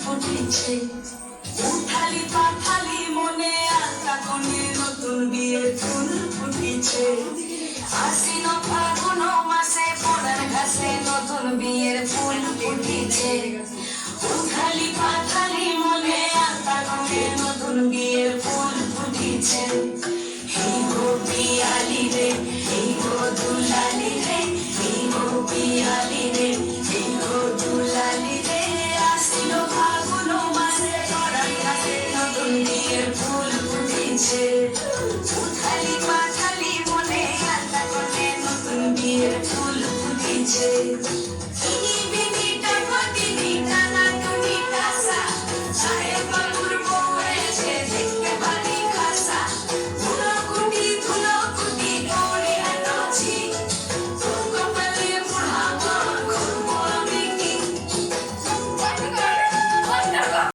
ফুটেছে। উঠালি পাঠালি মনে আলতা কোণে নতুন বিয়ের ফুল ফুটেছে। আশ্বিন ফাগুন মাসে পড়ার ঘাসে নতুন বিয়ের ফুল ফুটেছে। উঠালি পাঠালি মনে আলতা কোণে নতুন বিয়ের ফুল ফুটেছে। এই গো পিয়ালি রে, এই গো দুলালি রে, এই গো পিয়ালি রে, এই গো দুলালি রে। আশ্বিন ফাগুন মাসে পড়ার ঘাসে নতুন বিয়ের ফুল ফুটেছে। উঠালি পাঠালি মনে আলতা কোণে নতুন বিয়ের ফুল ফুটেছে।